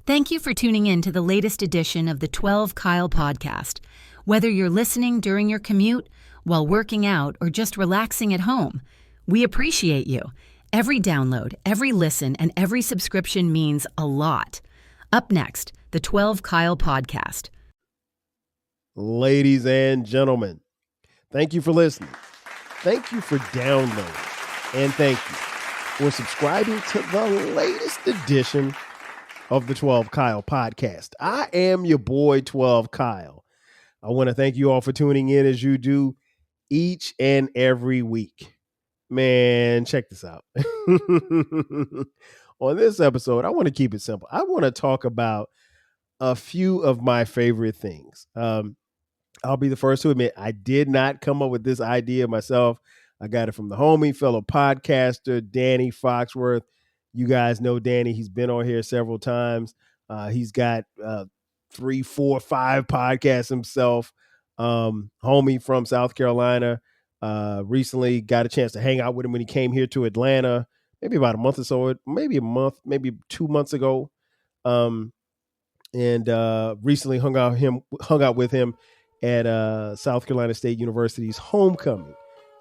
Thank you for tuning in to the latest edition of the 12 Kyle podcast. Whether you're listening during your commute, while working out, or just relaxing at home, we appreciate you. Every download, every listen, and every subscription means a lot. Up next, the 12 Kyle podcast. Ladies and gentlemen, thank you for listening. Thank you for downloading. And thank you for subscribing to the latest edition of the 12 Kyle podcast. I am your boy, 12 Kyle. I want to thank you all for tuning in as you do each and every week. Man, check this out. On this episode, I want to keep it simple. I want to talk about a few of my favorite things. I'll be the first to admit I did not come up with this idea myself. I got it from the homie, fellow podcaster, Danny Foxworth. You guys know Danny. He's been on here several times. He's got 3, 4, 5 podcasts himself. Homie from South Carolina. Recently got a chance to hang out with him when he came here to Atlanta, maybe about a month or so, maybe 2 months ago. And recently hung out with him at South Carolina State University's homecoming.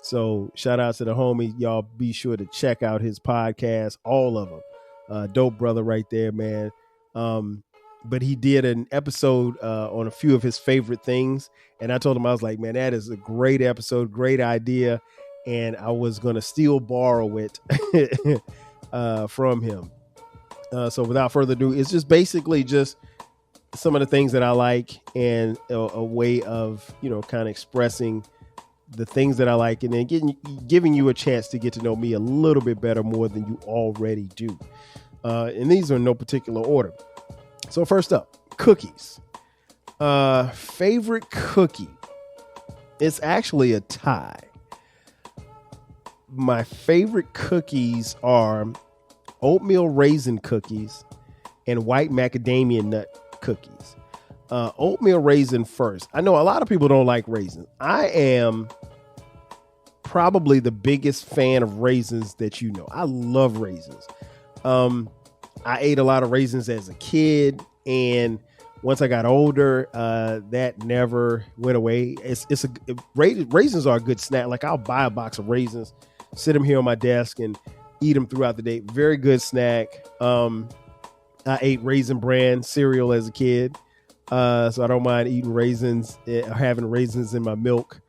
So shout out to the homie. Y'all be sure to check out his podcast, all of them. Dope brother right there, man. But he did an episode on a few of his favorite things. And I told him, I was like, man, that is a great episode, great idea. And I was going to still borrow it from him. So without further ado, it's just basically just some of the things that I like and a way of, kind of expressing the things that I like and then giving you a chance to get to know me a little bit better more than you already do. And these are in no particular order. So first up, cookies. Favorite cookie. It's actually a tie. My favorite cookies are oatmeal raisin cookies and white macadamia nut cookies. Oatmeal raisin first. I know a lot of people don't like raisins. I am probably the biggest fan of raisins that you know. I love raisins. I ate a lot of raisins as a kid, and once I got older, that never went away. Raisins are a good snack. Like, I'll buy a box of raisins, sit them here on my desk, and eat them throughout the day. Very good snack. I ate Raisin Bran cereal as a kid, so I don't mind eating raisins, having raisins in my milk.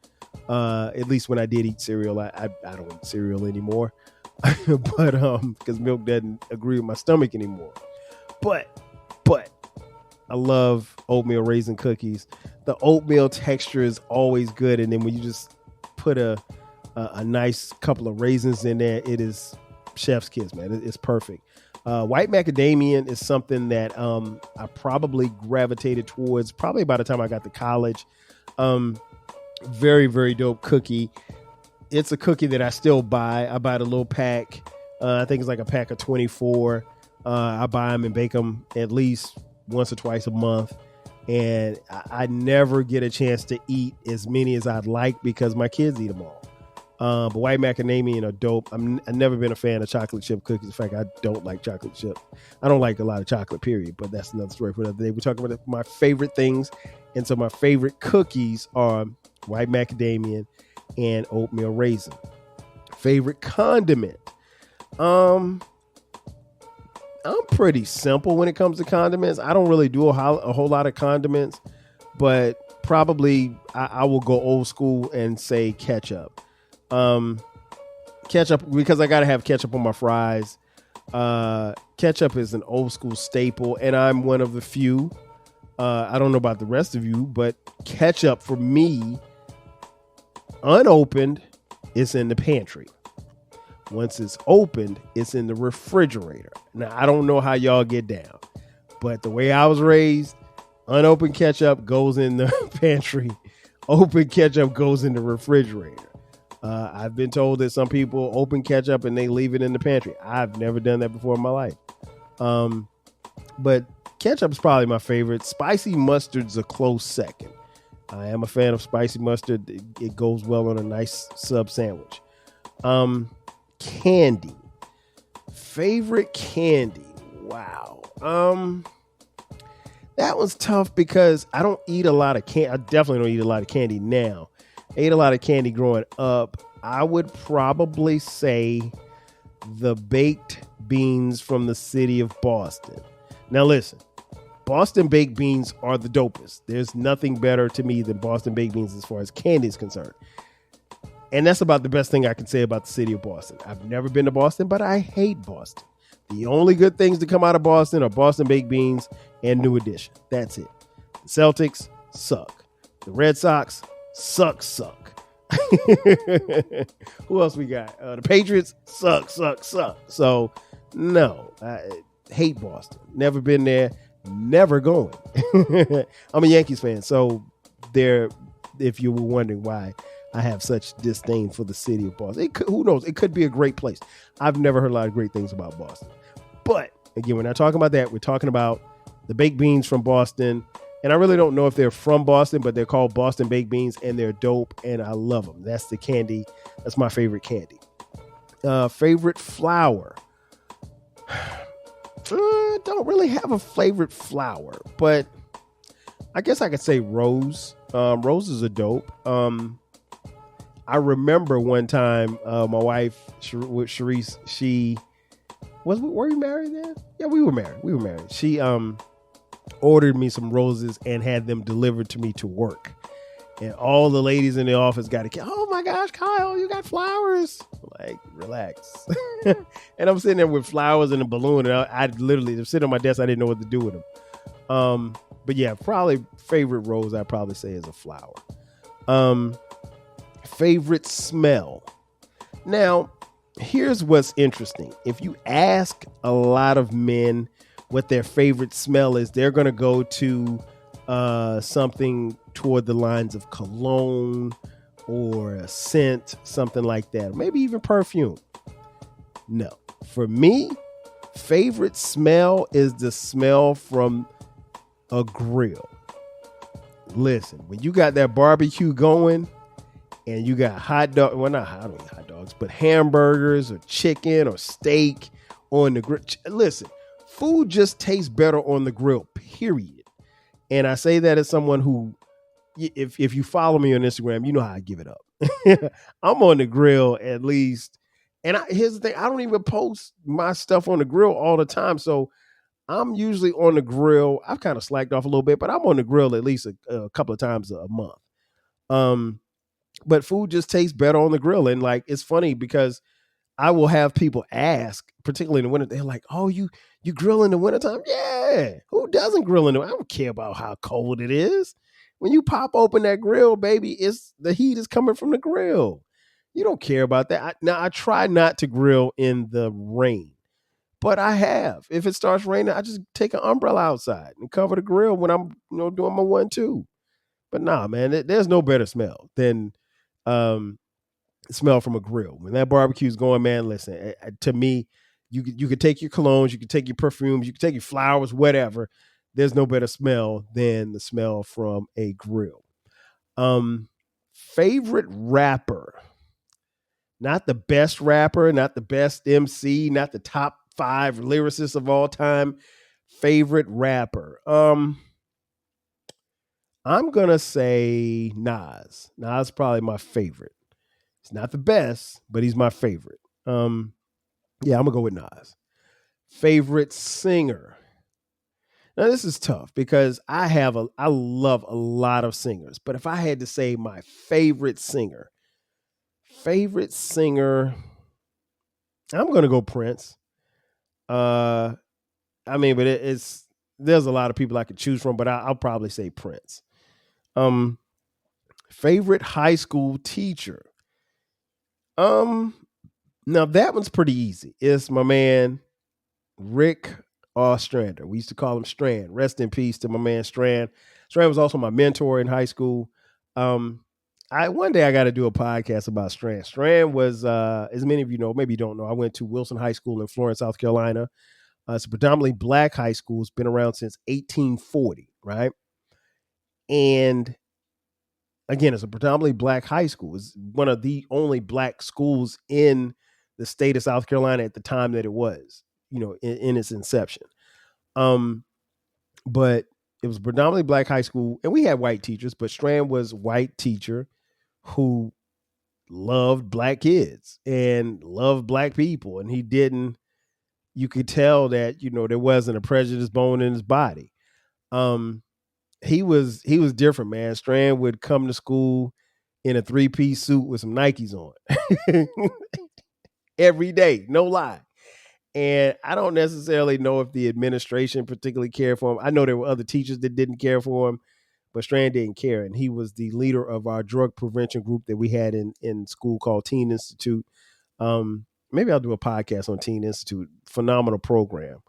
At least when I did eat cereal. I don't eat cereal anymore, but because milk doesn't agree with my stomach anymore. But I love oatmeal raisin cookies. The oatmeal texture is always good, and then when you just put a nice couple of raisins in there, it is chef's kiss, man. It's perfect. White macadamia is something that I probably gravitated towards probably by the time I got to college. Very, very dope cookie. It's a cookie that I still buy. I buy the little pack. I think it's like a pack of 24. I buy them and bake them at least once or twice a month. And I never get a chance to eat as many as I'd like because my kids eat them all. But white macadamia are dope. I've never been a fan of chocolate chip cookies. In fact, I don't like chocolate chip. I don't like a lot of chocolate, period. But that's another story for another day. We're talking about my favorite things. And so my favorite cookies are white macadamia and oatmeal raisin. Favorite condiment. I'm pretty simple when it comes to condiments. I don't really do a whole lot of condiments, but probably I will go old school and say ketchup. Ketchup, because I gotta have ketchup on my fries. Ketchup is an old school staple, and I'm one of the few. I don't know about the rest of you, but ketchup for me, unopened, is in the pantry. Once it's opened, it's in the refrigerator. Now, I don't know how y'all get down, but the way I was raised, unopened ketchup goes in the pantry. Open ketchup goes in the refrigerator. I've been told that some people open ketchup and they leave it in the pantry. I've never done that before in my life. But ketchup is probably my favorite. Spicy mustard's a close second. I am a fan of spicy mustard. It goes well on a nice sub sandwich. Candy. Favorite candy. Wow. That was tough because I don't eat a lot of candy. I definitely don't eat a lot of candy now. I ate a lot of candy growing up. I would probably say the baked beans from the city of Boston. Now listen, Boston baked beans are the dopest. There's nothing better to me than Boston baked beans as far as candy is concerned. And that's about the best thing I can say about the city of Boston. I've never been to Boston, but I hate Boston. The only good things to come out of Boston are Boston baked beans and New Edition. That's it. The Celtics suck. The Red Sox suck. Who else we got? The Patriots suck. So, no, I hate Boston. Never been there. Never going. I'm a Yankees fan. So, there, if you were wondering why I have such disdain for the city of Boston. Who knows? It could be a great place. I've never heard a lot of great things about Boston. But again, we're not talking about that. We're talking about the baked beans from Boston. And I really don't know if they're from Boston, but they're called Boston baked beans and they're dope. And I love them. That's the candy. That's my favorite candy. Favorite flower. Don't really have a favorite flower, but I guess I could say rose. Roses are dope. I remember one time my wife, Sharice, were we married then? Yeah, we were married. She ordered me some roses and had them delivered to me to work. And all the ladies in the office got a oh my gosh, Kyle, you got flowers. Like, relax. And I'm sitting there with flowers and a balloon, and I literally, I'm sitting on my desk, I didn't know what to do with them. But yeah, probably favorite rose I'd probably say is a flower. Favorite smell. Now, here's what's interesting. If you ask a lot of men what their favorite smell is, they're going to go to something toward the lines of cologne or a scent, something like that. Maybe even perfume. No. For me, favorite smell is the smell from a grill. Listen, when you got that barbecue going and you got hot dog, well, not hot, I don't eat hot dogs, but hamburgers or chicken or steak on the grill. Listen, food just tastes better on the grill, period. And I say that as someone who, if you follow me on Instagram, you know how I give it up. I'm on the grill at least. And here's the thing, I don't even post my stuff on the grill all the time. So I'm usually on the grill. I've kind of slacked off a little bit, but I'm on the grill at least a couple of times a month. But food just tastes better on the grill. And like, it's funny because I will have people ask, particularly in the winter, they're like, oh, you grill in the wintertime? Yeah. Who doesn't grill in the winter? I don't care about how cold it is. When you pop open that grill, baby, the heat is coming from the grill. You don't care about that. I try not to grill in the rain, but I have. If it starts raining, I just take an umbrella outside and cover the grill when I'm doing my 1-2. But nah, man, there's no better smell than smell from a grill. When that barbecue's going, man, listen, to me, you could take your colognes, you could take your perfumes, you could take your flowers, whatever. There's no better smell than the smell from a grill. Favorite rapper. Not the best rapper, not the best MC, not the top 5 lyricists of all time. Favorite rapper. I'm going to say Nas. Nas is probably my favorite. He's not the best, but he's my favorite. Yeah, I'm going to go with Nas. Favorite singer. Now, this is tough because I love a lot of singers, but if I had to say my favorite singer, I'm going to go Prince. But there's a lot of people I could choose from, but I'll probably say Prince. Favorite high school teacher. Now that one's pretty easy. It's my man, Rick Ostrander. We used to call him Strand. Rest in peace to my man Strand. Strand was also my mentor in high school. One day I got to do a podcast about Strand. Strand was, as many of you know, maybe you don't know, I went to Wilson High School in Florence, South Carolina. It's a predominantly black high school. It's been around since 1840, right? And again, it's a predominantly black high school. It's one of the only black schools in the state of South Carolina at the time that it was, in its inception. But it was predominantly black high school, and we had white teachers, but Strand was white teacher who loved black kids and loved black people, and he didn't. You could tell that there wasn't a prejudice bone in his body. He was different, man. Strand would come to school in a 3-piece suit with some Nikes on every day, no lie. And I don't necessarily know if the administration particularly cared for him. I know there were other teachers that didn't care for him, but Strand didn't care. And he was the leader of our drug prevention group that we had in school called Teen Institute. Maybe I'll do a podcast on Teen Institute. Phenomenal program.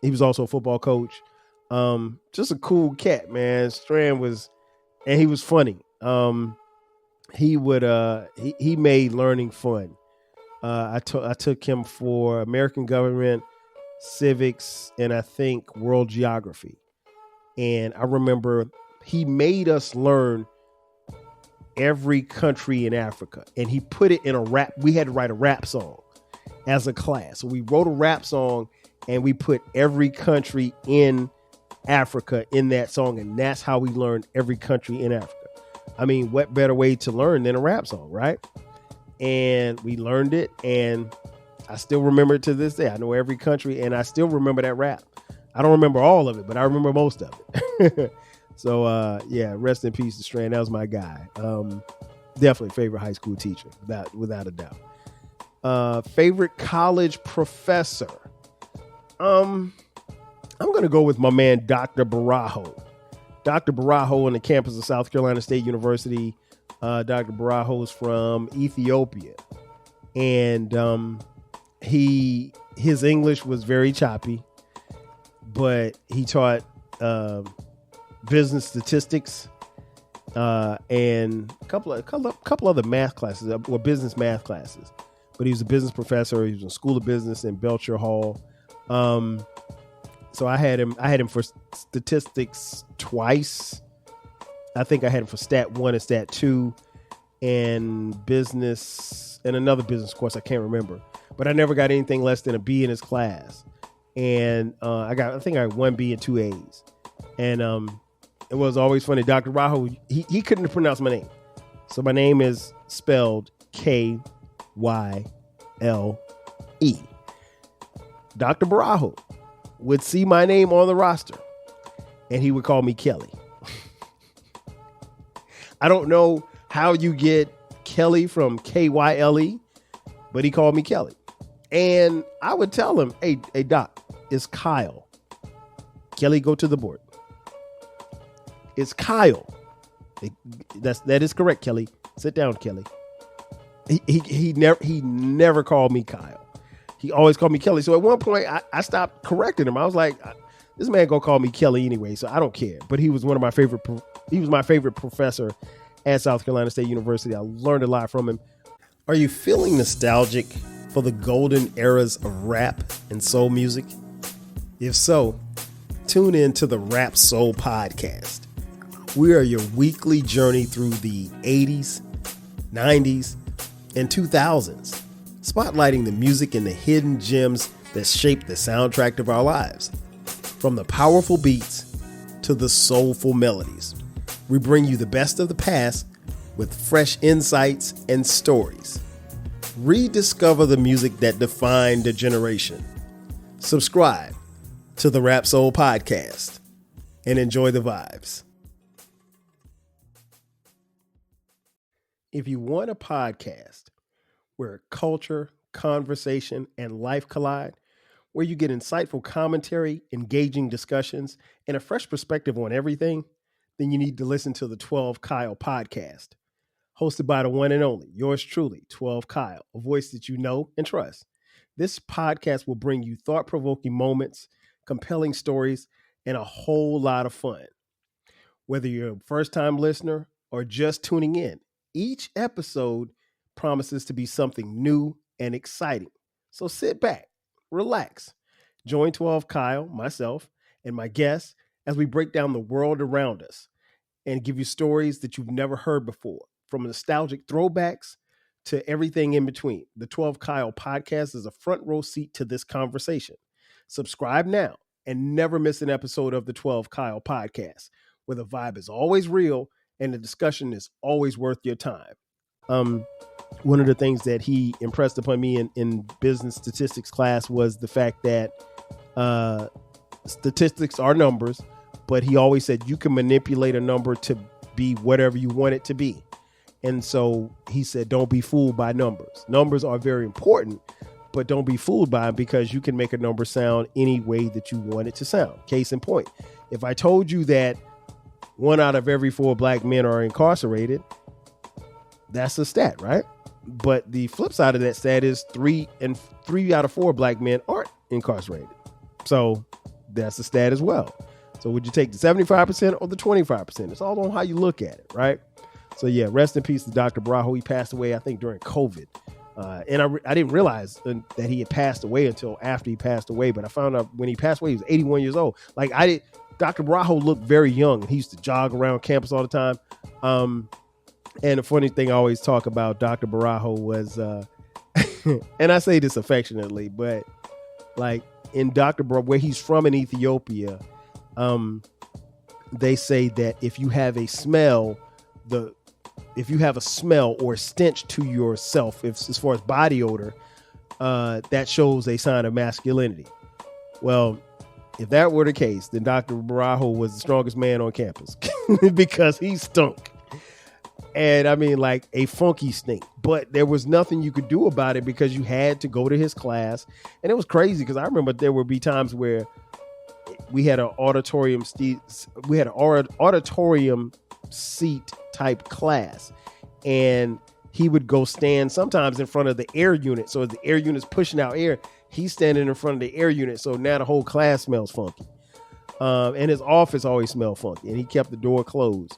He was also a football coach. Just a cool cat, man. Strand was, and he was funny. He made learning fun. I took him for American government, civics, and I think world geography. And I remember he made us learn every country in Africa, and he put it in a rap. We had to write a rap song as a class. So we wrote a rap song and we put every country in Africa in that song. And that's how we learned every country in Africa. I mean, what better way to learn than a rap song, right? And we learned it, and I still remember it to this day. I know every country, and I still remember that rap. I don't remember all of it, but I remember most of it. So, yeah, rest in peace to Strand. That was my guy. Definitely favorite high school teacher, without a doubt. Favorite college professor. I'm going to go with my man, Dr. Barajo. Dr. Barajo on the campus of South Carolina State University. Dr. Barajo is from Ethiopia, and his English was very choppy, but he taught business statistics and a couple other math classes, or business math classes. But he was a business professor. He was in School of Business in Belcher Hall. So I had him for statistics twice. I think I had him for Stat 1 and Stat 2 and business and another business course. I can't remember, but I never got anything less than a B in his class. And I think I had 1 B and 2 A's. And it was always funny. Dr. Raho, he couldn't pronounce my name. So my name is spelled Kyle. Dr. Barajo would see my name on the roster and he would call me Kelly. I don't know how you get Kelly from Kyle, but he called me Kelly. And I would tell him, hey Doc, it's Kyle. Kelly, go to the board. It's Kyle. That is correct, Kelly. Sit down, Kelly. He never called me Kyle. He always called me Kelly. So at one point, I stopped correcting him. I was like, this man gonna call me Kelly anyway, so I don't care. But he was my favorite professor at South Carolina State University. I learned a lot from him. Are you feeling nostalgic for the golden eras of rap and soul music? If so, tune in to the Rap Soul Podcast. We are your weekly journey through the 80s, 90s, and 2000s, spotlighting the music and the hidden gems that shaped the soundtrack of our lives. From the powerful beats to the soulful melodies, we bring you the best of the past with fresh insights and stories. Rediscover the music that defined a generation. Subscribe to the Rap Soul Podcast and enjoy the vibes. If you want a podcast where culture, conversation, and life collide, where you get insightful commentary, engaging discussions, and a fresh perspective on everything, then you need to listen to the 12 Kyle podcast. Hosted by the one and only, yours truly, 12 Kyle, a voice that you know and trust. This podcast will bring you thought-provoking moments, compelling stories, and a whole lot of fun. Whether you're a first-time listener or just tuning in, each episode promises to be something new and exciting. So sit back, relax, join 12 Kyle, myself, and my guests as we break down the world around us and give you stories that you've never heard before, from nostalgic throwbacks to everything in between. The 12 Kyle podcast is a front row seat to this conversation. Subscribe now and never miss an episode of the 12 Kyle podcast, where the vibe is always real and the discussion is always worth your time. One of the things that he impressed upon me in business statistics class was the fact that statistics are numbers, but he always said you can manipulate a number to be whatever you want it to be. And so he said, don't be fooled by numbers. Numbers are very important, but don't be fooled by them, because you can make a number sound any way that you want it to sound. Case in point, if I told you that 1 out of every 4 black men are incarcerated, that's a stat, right? But the flip side of that stat is 3 out of 4 black men aren't incarcerated. So that's a stat as well. So would you take the 75% or the 25%? It's all on how you look at it, right? So yeah, rest in peace to Dr. Barajo. He passed away, I think, during COVID. And I didn't realize that he had passed away until after he passed away. But I found out when he passed away, he was 81 years old. Dr. Barajo looked very young. He used to jog around campus all the time. And the funny thing I always talk about Dr. Barajo was, and I say this affectionately, but like in Dr. Barajo, where he's from in Ethiopia, they say that if you have a smell or stench to yourself, as far as body odor, that shows a sign of masculinity. Well, if that were the case, then Dr. Barajo was the strongest man on campus because he stunk. And I mean, like a funky stink, but there was nothing you could do about it because you had to go to his class. And it was crazy because I remember there would be times where we had an auditorium seat type class, and he would go stand sometimes in front of the air unit. So as the air unit's pushing out air, he's standing in front of the air unit. So now the whole class smells funky. And his office always smelled funky, and he kept the door closed.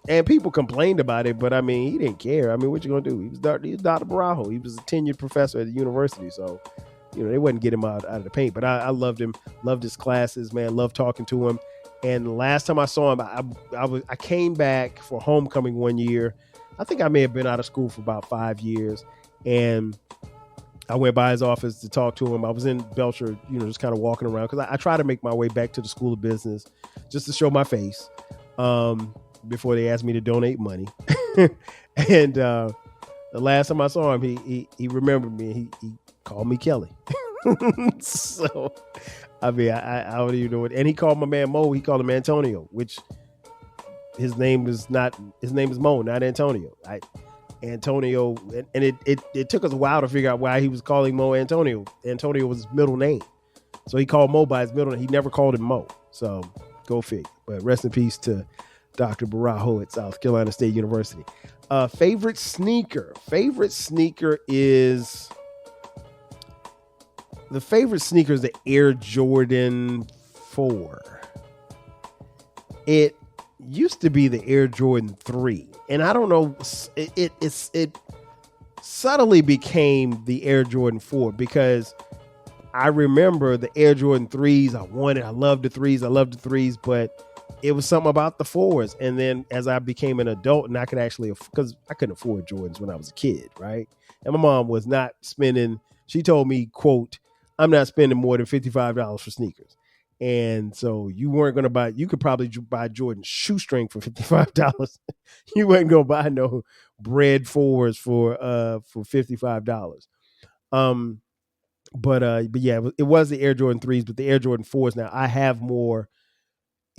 And people complained about it, but I mean, he didn't care. I mean, what you gonna do? He was Dr. Barajo. He was a tenured professor at the university, so they wouldn't get him out of the paint. But I loved him, loved his classes, man. Loved talking to him. And the last time I saw him, I came back for homecoming one year. I think I may have been out of school for about 5 years, and I went by his office to talk to him. I was in Belcher, just kind of walking around because I try to make my way back to the School of Business just to show my face. Before they asked me to donate money. And the last time I saw him, he remembered me. He called me Kelly. So, I mean, I don't even know it. And he called my man Mo. He called him Antonio, which his name is Mo, not Antonio. Antonio, and it took us a while to figure out why he was calling Mo Antonio. Antonio was his middle name. So he called Mo by his middle name. He never called him Mo. So go figure. But rest in peace to Dr. Barajo at South Carolina State University. Favorite sneaker is the Air Jordan 4. It used to be the Air Jordan 3, and I don't know, it subtly became the Air Jordan 4 because I remember the Air Jordan 3s. I loved the 3s, but it was something about the 4s. And then as I became an adult and I could actually, because I couldn't afford Jordans when I was a kid, right? And my mom was not spending, she told me, quote, I'm not spending more than $55 for sneakers. And so you weren't going to buy, you could probably buy Jordan shoestring for $55. You weren't going to buy no bread 4s for $55. But yeah, it was the Air Jordan 3s, but the Air Jordan 4s. Now I have more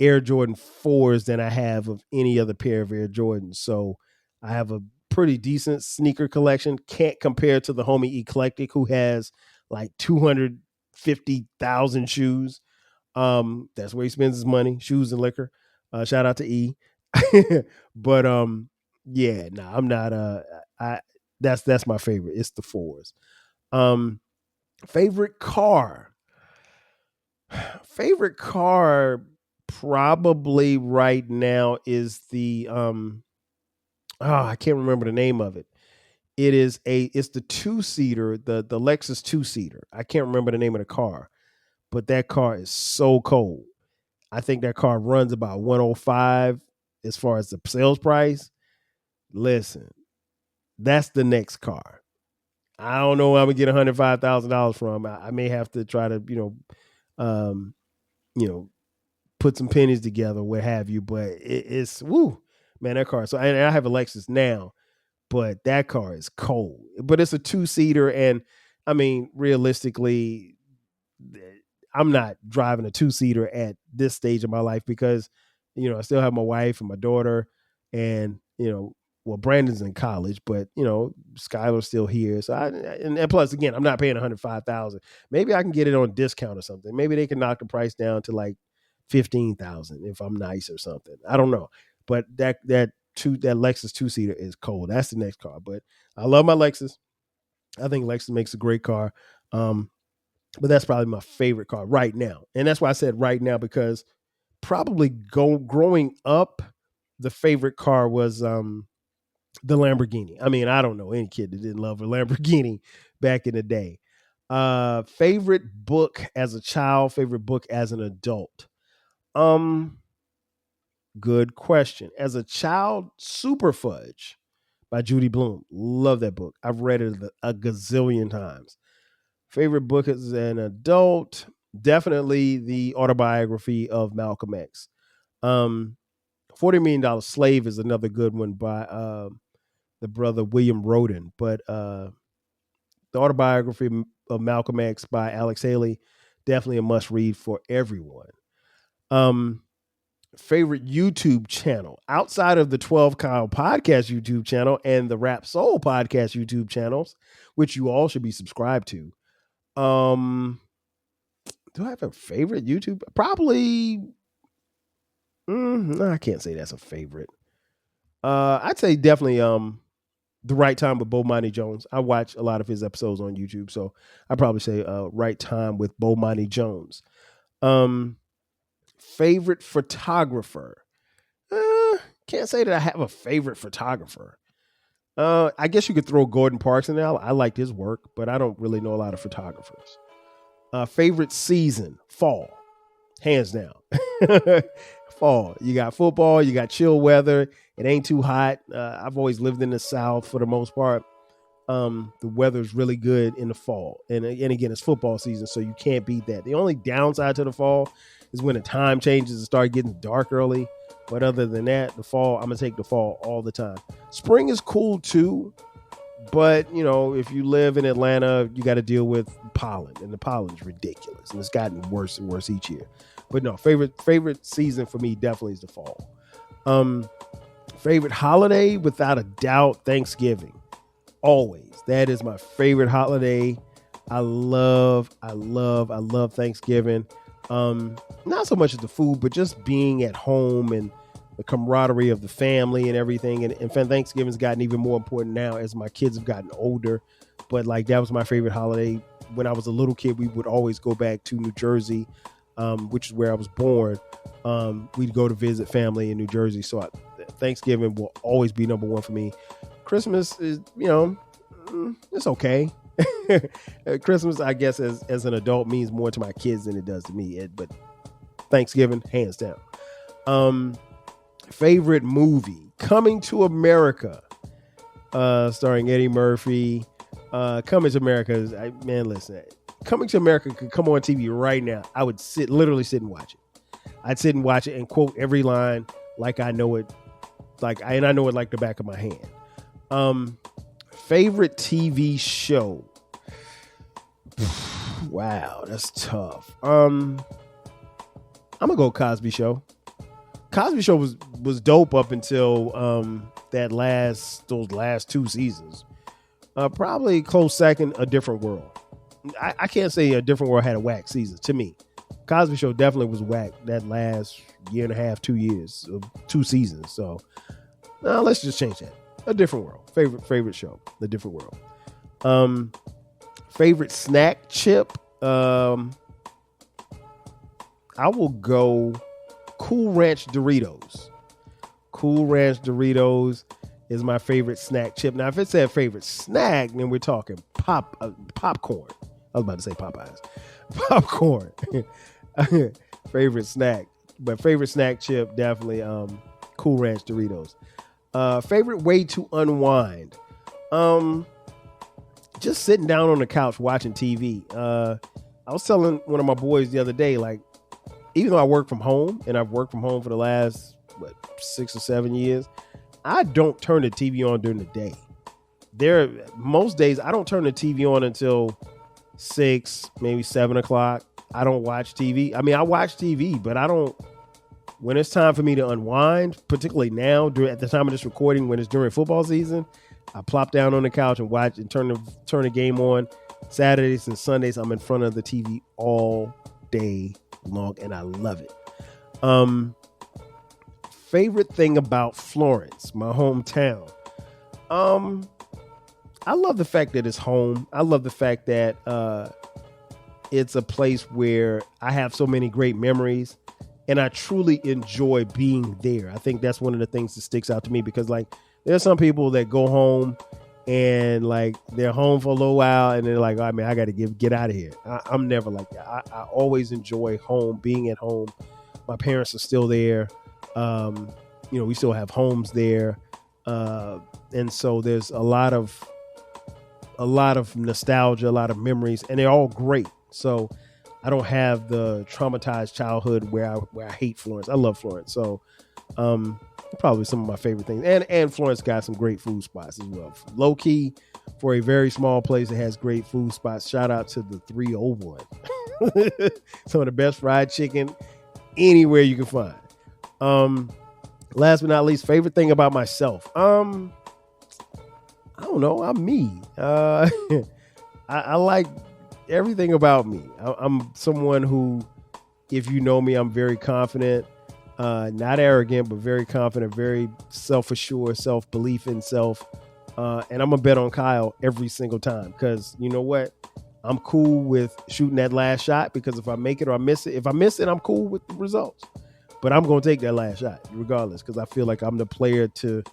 Air Jordan 4s than I have of any other pair of Air Jordans. So I have a pretty decent sneaker collection. Can't compare to the homie Eclectic, who has like 250,000 shoes. That's where he spends his money, shoes and liquor. Shout out to E. But yeah, no, I'm not that's my favorite. It's the 4s. Favorite car probably right now is the I can't remember the name of it. It's the 2-seater, the Lexus 2-seater. I can't remember the name of the car, but that car is so cold. I think that car runs about 105 as far as the sales price. Listen, that's the next car. I don't know where I'm gonna get $105,000 from. I may have to try to, um, you know, put some pennies together, what have you. But it's woo, man, that car. So and I have a Lexus now, but that car is cold. But it's a 2-seater, and I mean, realistically, I'm not driving a 2-seater at this stage of my life because, I still have my wife and my daughter, and well, Brandon's in college, but Skylar's still here. So and plus, again, I'm not paying 105,000. Maybe I can get it on discount or something. Maybe they can knock the price down to like 15,000 if I'm nice or something. I don't know, but that Lexus 2-seater is cold. That's the next car. But I love my Lexus. I think Lexus makes a great car. But that's probably my favorite car right now. And that's why I said right now, because probably growing up, the favorite car was the Lamborghini. I mean, I don't know any kid that didn't love a Lamborghini back in the day. Favorite book as a child, favorite book as an adult. Good question. As a child, Super Fudge by Judy Blume. Love that book. I've read it a gazillion times. Favorite book as an adult, definitely the autobiography of Malcolm X. $40 Million Slave is another good one by the brother William Roden. But the autobiography of Malcolm X by Alex Haley, definitely a must read for everyone. Favorite YouTube channel outside of the 12 Kyle podcast YouTube channel and the Rap Soul podcast YouTube channels, which you all should be subscribed to. Do I have a favorite YouTube? Probably. No, I can't say that's a favorite. I'd say definitely The Right Time with Bomani Jones. I watch a lot of his episodes on YouTube, so I'd probably say Right Time with Bomani Jones. Favorite photographer? Can't say that I have a favorite photographer. I guess you could throw Gordon Parks in there. I liked his work, but I don't really know a lot of photographers. Favorite season? Fall. Hands down. Fall. You got football. You got chill weather. It ain't too hot. I've always lived in the South for the most part. The weather's really good in the fall. And again, it's football season, so you can't beat that. The only downside to the fall is when the time changes and start getting dark early. But other than that, the fall, I'm going to take the fall all the time. Spring is cool too. But, if you live in Atlanta, you got to deal with pollen. And the pollen is ridiculous. And it's gotten worse and worse each year. But no, favorite season for me definitely is the fall. Favorite holiday, without a doubt, Thanksgiving. Always. That is my favorite holiday. I love Thanksgiving. Not so much as the food, but just being at home and the camaraderie of the family and everything. And Thanksgiving's gotten even more important now as my kids have gotten older. But like, that was my favorite holiday. When I was a little kid, we would always go back to New Jersey, which is where I was born. We'd go to visit family in New Jersey. So Thanksgiving will always be number one for me. Christmas is, it's okay. Christmas, I guess, as an adult means more to my kids than it does to me. But Thanksgiving, hands down. Favorite movie, Coming to America, starring Eddie Murphy. Coming to America, man, listen, Coming to America could come on TV right now. I would literally sit and watch it. I'd sit and watch it and quote every line like I know it, and I know it like the back of my hand. Favorite TV show? Wow, that's tough. I'm gonna go Cosby Show. Cosby Show was dope up until those last 2 seasons. Probably close second, A Different World. I can't say A Different World had a whack season to me. Cosby Show definitely was whack that last year and a half, 2 years, 2 seasons. So let's just change that. A Different World. Favorite show, A Different World. Favorite snack chip? I will go Cool Ranch Doritos. Cool Ranch Doritos is my favorite snack chip. Now, if it said favorite snack, then we're talking popcorn. I was about to say Popeyes. Popcorn. Favorite snack. But favorite snack chip, definitely Cool Ranch Doritos. Favorite way to unwind? Just sitting down on the couch watching TV. I was telling one of my boys the other day, like, even though I work from home and I've worked from home for the last 6 or 7 years, I don't turn the TV on during the day. Most days I don't turn the TV on until 6, maybe 7 o'clock. I don't watch TV. I mean, I watch TV, but I don't. When it's time for me to unwind, particularly now at the time of this recording, when it's during football season, I plop down on the couch and watch and turn the game on. Saturdays and Sundays, I'm in front of the TV all day long, and I love it. Favorite thing about Florence, my hometown. I love the fact that it's home. I love the fact that it's a place where I have so many great memories, and I truly enjoy being there. I think that's one of the things that sticks out to me, because like there's some people that go home and like they're home for a little while and they're like, oh, man, I got to get out of here. I'm never like that. I always enjoy home, being at home. My parents are still there. We still have homes there. And so there's a lot of nostalgia, a lot of memories, and they're all great. So I don't have the traumatized childhood where I hate Florence. I love Florence. So probably some of my favorite things. And Florence got some great food spots as well. Low key, for a very small place that has great food spots, shout out to the 301. Some of the best fried chicken anywhere you can find. Last but not least, favorite thing about myself. I don't know. I'm me. I like everything about me. I'm someone who, if you know me, I'm very confident, not arrogant, but very confident, very self-assured, self-belief in self. And I'm going to bet on Kyle every single time, because you know what? I'm cool with shooting that last shot, because if I make it or I miss it, if I miss it, I'm cool with the results. But I'm going to take that last shot regardless, because I feel like I'm the player to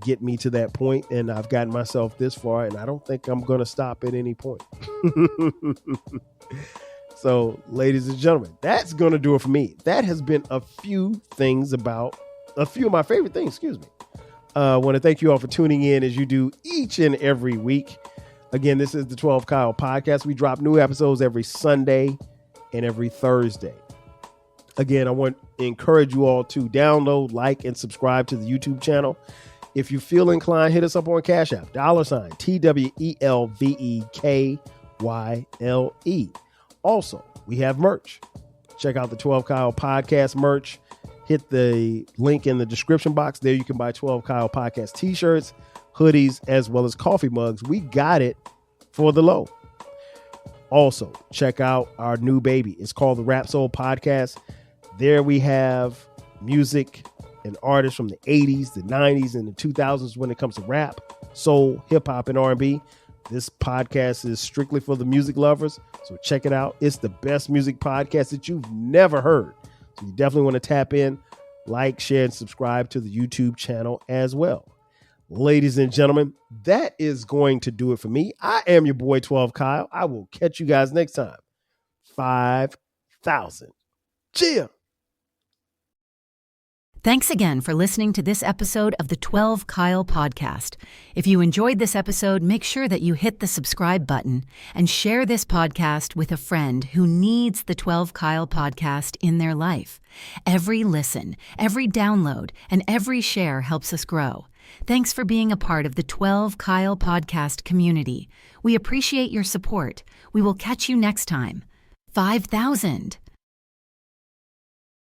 get me to that point, and I've gotten myself this far, and I don't think I'm going to stop at any point. So, ladies and gentlemen, that's going to do it for me. That has been a few of my favorite things, excuse me. I want to thank you all for tuning in as you do each and every week. Again, this is the 12 Kyle Podcast. We drop new episodes every Sunday and every Thursday. Again, I want to encourage you all to download, like, and subscribe to the YouTube channel. If you feel inclined, hit us up on Cash App, $TWELVEKYLE. Also, we have merch. Check out the 12 Kyle Podcast merch. Hit the link in the description box. There you can buy 12 Kyle Podcast t-shirts, hoodies, as well as coffee mugs. We got it for the low. Also, check out our new baby. It's called the Rap Soul Podcast. There we have music and artists from the 80s, the 90s, and the 2000s when it comes to rap, soul, hip-hop, and R&B. This podcast is strictly for the music lovers, so check it out. It's the best music podcast that you've never heard. So you definitely want to tap in, like, share, and subscribe to the YouTube channel as well. Ladies and gentlemen, that is going to do it for me. I am your boy 12 Kyle. I will catch you guys next time. 5,000. Cheer. Thanks again for listening to this episode of the 12 Kyle Podcast. If you enjoyed this episode, make sure that you hit the subscribe button and share this podcast with a friend who needs the 12 Kyle Podcast in their life. Every listen, every download, and every share helps us grow. Thanks for being a part of the 12 Kyle Podcast community. We appreciate your support. We will catch you next time. 5,000.